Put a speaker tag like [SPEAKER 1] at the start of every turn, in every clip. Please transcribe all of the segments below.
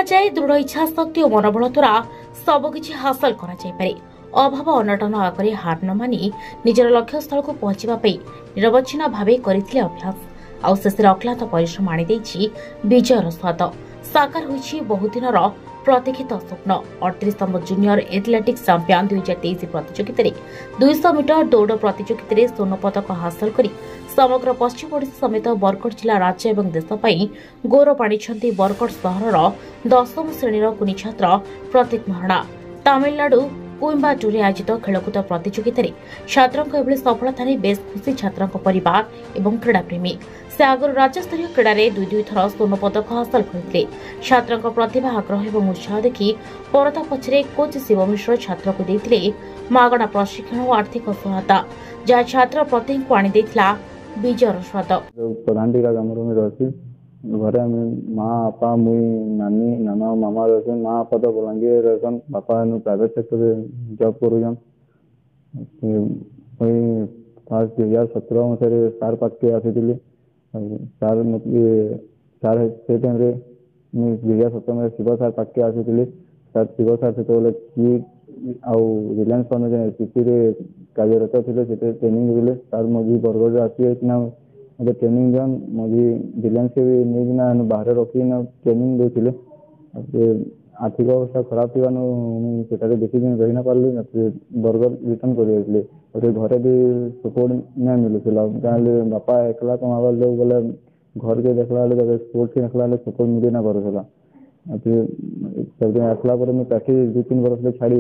[SPEAKER 1] କୁହାଯାଏ ଦୃଢ ଇଚ୍ଛା ଶକ୍ତି ଓ ମନୋବଳ ଦ୍ୱାରା ସବୁକିଛି ହାସଲ କରାଯାଇପାରେ। ଅଭାବ ଅନଟନ ଆଗରେ ହାର ନ ମାନି ନିଜର ଲକ୍ଷ୍ୟସ୍ଥଳକୁ ପହଞ୍ଚିବା ପାଇଁ ନିରବଚ୍ଛିନ୍ନ ଭାବେ କରିଥିଲେ ଅଭ୍ୟାସ। ଆଉ ଶେଷରେ ଅକ୍ଲାନ୍ତ ପରିଶ୍ରମ ଆଣିଦେଇଛି ବିଜୟର ସ୍ୱାଦ। ସାକାର ହୋଇଛି ବହୁଦିନର ପ୍ରତୀକ୍ଷିତ ସ୍ୱପ୍ନ। 38ତମ ଜୁନିୟର ଏଥଲେଟିକ୍ସ ଚାମ୍ପିୟନ 2023 ପ୍ରତିଯୋଗିତାରେ 200 ମିଟର ଦୌଡ଼ ପ୍ରତିଯୋଗିତାରେ ସ୍ୱର୍ଣ୍ଣ ପଦକ ହାସଲ କରି ସମଗ୍ର ପଶ୍ଚିମ ଓଡ଼ିଶା ସମେତ ବରଗଡ଼ ଜିଲ୍ଲା ରାଜ୍ୟ ଏବଂ ଦେଶ ପାଇଁ ଗୌରବ ଆଣିଛନ୍ତି ବରଗଡ଼ ସହରର 10ମ ଶ୍ରେଣୀର କୁନି ଛାତ୍ର ପ୍ରତୀକ ମହାରଣା। ତାମିଲନାଡୁ କୋଇମ୍ବାଟୁରରେ ଆୟୋଜିତ ଖେଳକୁଦ ପ୍ରତିଯୋଗିତାରେ ଛାତ୍ରଙ୍କ ଏଭଳି ସଫଳତା ନେଇ ବେଶ୍ ଖୁସି ଛାତ୍ରଙ୍କ ପରିବାର ଏବଂ କ୍ରୀଡ଼ାପ୍ରେମୀ। ସେ ଆଗରୁ ରାଜ୍ୟସ୍ତରୀୟ କ୍ରୀଡ଼ାରେ ଦୁଇ ଥର ସ୍ୱର୍ଣ୍ଣ ପଦକ ହାସଲ କରିଥିଲେ। ଛାତ୍ରଙ୍କ ପ୍ରତିଭା ଆଗ୍ରହ ଏବଂ ଉତ୍ସାହ ଦେଖି ପରଦା ପଛରେ କୋଚ୍ ଶିବ ମିଶ୍ର ଛାତ୍ରକୁ ଦେଇଥିଲେ ମାଗଣା ପ୍ରଶିକ୍ଷଣ ଓ ଆର୍ଥିକ ସହାୟତା, ଯାହା ଛାତ୍ର ପ୍ରତୀକଙ୍କୁ ଆଣିଦେଇଥିଲା ବିଜୟର ସ୍ୱାଦ।
[SPEAKER 2] घरे माँ बापा मुई नानी नाना मामा रहसन। माँ बापा तो बलांगीर रहसन, बापा प्राइवेट सेक्टर जॉब करूछन। मुई फर्स्ट 2017 मसीह सार पाखे आसी सार सार से टाइम 2017 में शिव सार पाखे आसी सार शिव सार से कि रिलायंस सीसी कार्यरत थे ट्रेनिंग देते सार मझी बरगढ़ आसी मतलब ट्रेनिंग जन मझी रिलायंस के भी नहीं बाहर रखी ट्रेनिंग देते। आर्थिक अवस्था खराब थी से देखी रही ना पार्ली बरगढ़ रिटर्न कर घरे भी सपोर्ट नहीं मिलूला। बापा एकला कमाबार लोग बोले घर के देखला स्पोर्ट्स के देखला सपोर्ट मिली ना करूला। आसला प्रैक्टिस 2-3 बरस छाड़ी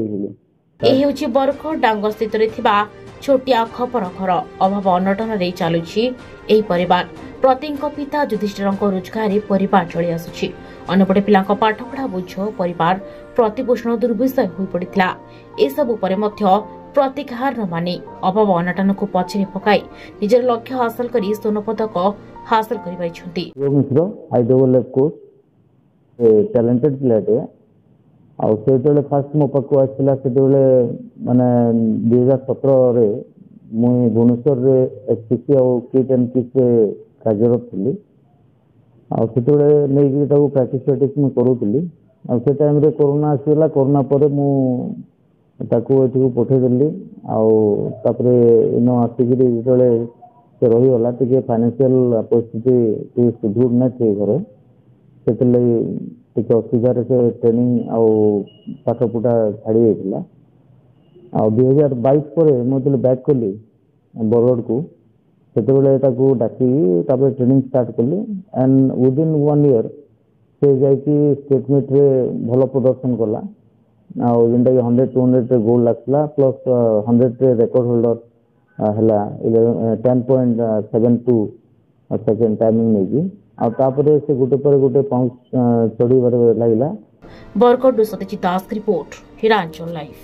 [SPEAKER 1] ଏହି ବରଗଡ଼ ଡାଙ୍ଗସ୍ଥିତରେ ଥିବା ଛୋଟିଆ ଖପର ଘର। ଅଭାବ ଅନଟନରେ ଚାଲୁଛି ଏହି ପରିବାର। ପ୍ରତୀକଙ୍କ ପିତା ଯୁଧିଷ୍ଠିରଙ୍କ ରୋଜଗାରରେ ପରିବାର ଚଳି ଆସୁଛି। ଅନ୍ୟପଟେ ପିଲାଙ୍କ ପାଠପଢ଼ା ବୋଝ ପରିବାର ପ୍ରତିପୋଷଣ ଦୁର୍ବିଷୟ ହୋଇପଡ଼ିଥିଲା। ଏସବୁ ପରେ ମଧ୍ୟ ପ୍ରତୀକ ହାର ନ ମାନି ଅଭାବ ଅନଟନକୁ ପଛରେ ପକାଇ ନିଜର ଲକ୍ଷ୍ୟ ହାସଲ କରି ସ୍ୱର୍ଣ୍ଣ ପଦକ ହାସଲ କରିପାରିଛନ୍ତି।
[SPEAKER 2] फास्ट मो पाक आसला से माने 2017 मुई भुवनेश्वर एचपीसी और किट एंड किट कार्यरत थी। नहीं प्रैक्टिस प्रैक्टिस मुझे करूली। से टाइम कोरोना आसला। कोरोना पर मुझे पठेदेली। इन आसिक जो रहीगला टे फाइनेंशियल परिस्थिति सुदृढ़ नहीं थे घरे से असुविधा से ट्रेनिंग पाठपुठा छाड़ी जाता। 2022 पर मुझे बैक कली बरगढ़ को से डाकी ट्रेनिंग स्टार्ट कली एंड विदिन 1 ईयर से जाकि स्टेट मीट रे भल प्रदर्शन कला। जेनटा 100-200 गोल्ड आसला प्लस 100 रेकर्ड होल्डर है 10.72 सेकेंड टाइमिंग नहीं से गोटे पर गोटे पाउच चढ़ी लगे।
[SPEAKER 1] बरगढ़ सत्यजित दास रिपोर्ट हिरांचल लाइव।